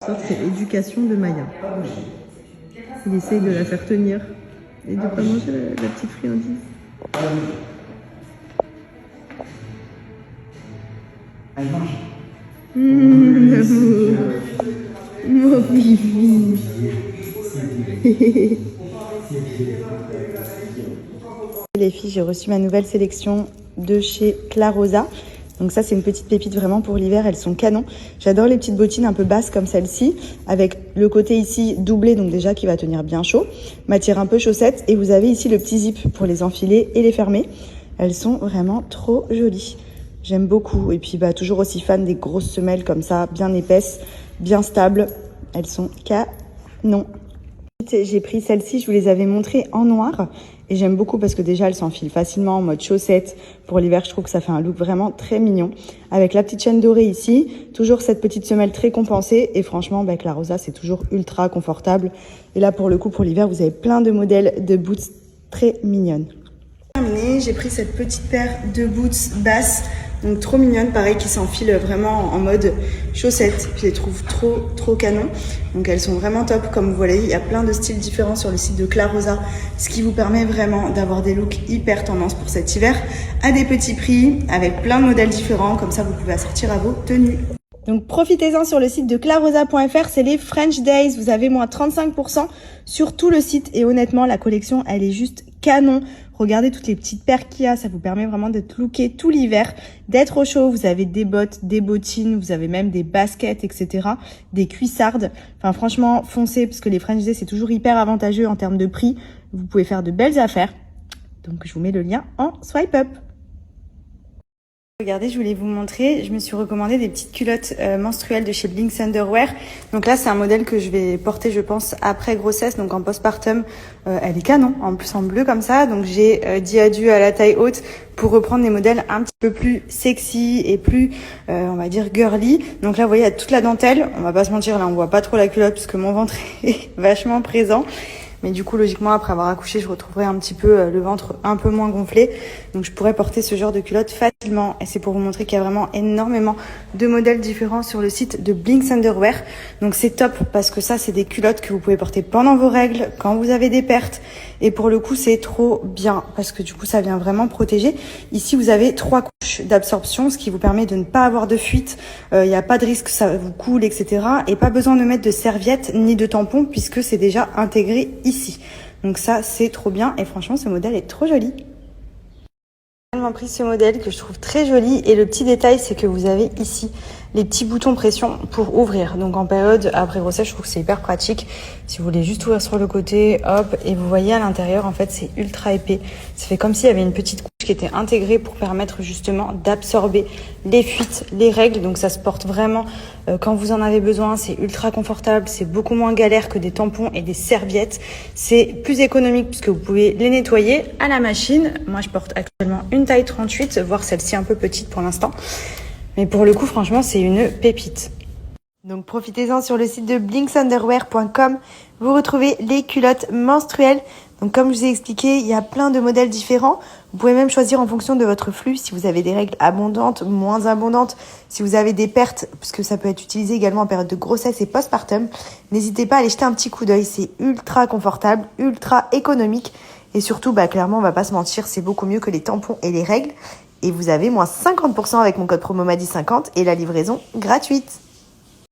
C'est éducation de Maya. Il essaye de la faire tenir et de ne pas manger la petite friandise. Elle mange. L'amour. Mon bibi. Les filles, j'ai reçu ma nouvelle sélection de chez Clarosa. Donc ça, c'est une petite pépite vraiment pour l'hiver. Elles sont canons. J'adore les petites bottines un peu basses comme celle-ci, avec le côté ici doublé, donc déjà qui va tenir bien chaud. Matière un peu chaussette. Et vous avez ici le petit zip pour les enfiler et les fermer. Elles sont vraiment trop jolies. J'aime beaucoup. Et puis toujours aussi fan des grosses semelles comme ça, bien épaisses, bien stables. Elles sont canons. J'ai pris celle-ci, je vous les avais montrées en noir. Et j'aime beaucoup parce que déjà, elles s'enfilent facilement en mode chaussette. Pour l'hiver, je trouve que ça fait un look vraiment très mignon. Avec la petite chaîne dorée ici, toujours cette petite semelle très compensée. Et franchement, Clarosa, c'est toujours ultra confortable. Et là, pour le coup, pour l'hiver, vous avez plein de modèles de boots très mignonnes. J'ai pris cette petite paire de boots basses, donc trop mignonne, pareil, qui s'enfilent vraiment en mode chaussette. Je les trouve trop canon. Donc elles sont vraiment top. Comme vous voyez, il y a plein de styles différents sur le site de Clarosa, ce qui vous permet vraiment d'avoir des looks hyper tendance pour cet hiver à des petits prix, avec plein de modèles différents. Comme ça, vous pouvez assortir à vos tenues. Donc profitez-en sur le site de clarosa.fr, c'est les French Days. Vous avez moins 35% sur tout le site et honnêtement, la collection, elle est juste canon. Regardez toutes les petites paires qu'il y a, ça vous permet vraiment d'être looké tout l'hiver, d'être au chaud. Vous avez des bottes, des bottines, vous avez même des baskets, etc. Des cuissardes. Enfin franchement, foncez parce que les French Days, c'est toujours hyper avantageux en termes de prix. Vous pouvez faire de belles affaires. Donc je vous mets le lien en swipe up. Regardez, je voulais vous montrer, je me suis recommandé des petites culottes menstruelles de chez Blinks Underwear. Donc là, c'est un modèle que je vais porter, je pense, après grossesse, donc en postpartum. Elle est canon, en plus en bleu comme ça. Donc j'ai dit adieu à la taille haute pour reprendre des modèles un petit peu plus sexy et plus, on va dire, girly. Donc là, vous voyez, il y a toute la dentelle. On va pas se mentir, là, on voit pas trop la culotte parce que mon ventre est vachement présent. Mais du coup, logiquement, après avoir accouché, je retrouverai un petit peu le ventre un peu moins gonflé. Donc, je pourrais porter ce genre de culotte facilement. Et c'est pour vous montrer qu'il y a vraiment énormément de modèles différents sur le site de Blinks Underwear. Donc, c'est top parce que ça, c'est des culottes que vous pouvez porter pendant vos règles, quand vous avez des pertes. Et pour le coup, c'est trop bien parce que du coup, ça vient vraiment protéger. Ici, vous avez 3 couches d'absorption, ce qui vous permet de ne pas avoir de fuite. Il n'y a pas de risque que ça vous coule, etc. Et pas besoin de mettre de serviettes ni de tampons puisque c'est déjà intégré ici. Donc ça, c'est trop bien. Et franchement, ce modèle est trop joli. J'ai tellement pris ce modèle que je trouve très joli. Et le petit détail, c'est que vous avez ici les petits boutons pression pour ouvrir. Donc en période après grossesse, je trouve que c'est hyper pratique. Si vous voulez juste ouvrir sur le côté, hop, et vous voyez à l'intérieur, en fait, c'est ultra épais. Ça fait comme s'il y avait une petite couche qui était intégrée pour permettre justement d'absorber les fuites, les règles. Donc ça se porte vraiment quand vous en avez besoin. C'est ultra confortable, c'est beaucoup moins galère que des tampons et des serviettes. C'est plus économique puisque vous pouvez les nettoyer à la machine. Moi, je porte actuellement une taille 38, voire celle-ci un peu petite pour l'instant. Mais pour le coup, franchement, c'est une pépite. Donc profitez-en sur le site de blinksunderwear.com. Vous retrouvez les culottes menstruelles. Donc comme je vous ai expliqué, il y a plein de modèles différents. Vous pouvez même choisir en fonction de votre flux, si vous avez des règles abondantes, moins abondantes, si vous avez des pertes, parce que ça peut être utilisé également en période de grossesse et postpartum. N'hésitez pas à aller jeter un petit coup d'œil, c'est ultra confortable, ultra économique. Et surtout, clairement, on va pas se mentir, c'est beaucoup mieux que les tampons et les règles. Et vous avez moins 50% avec mon code promo MADI50 et la livraison gratuite.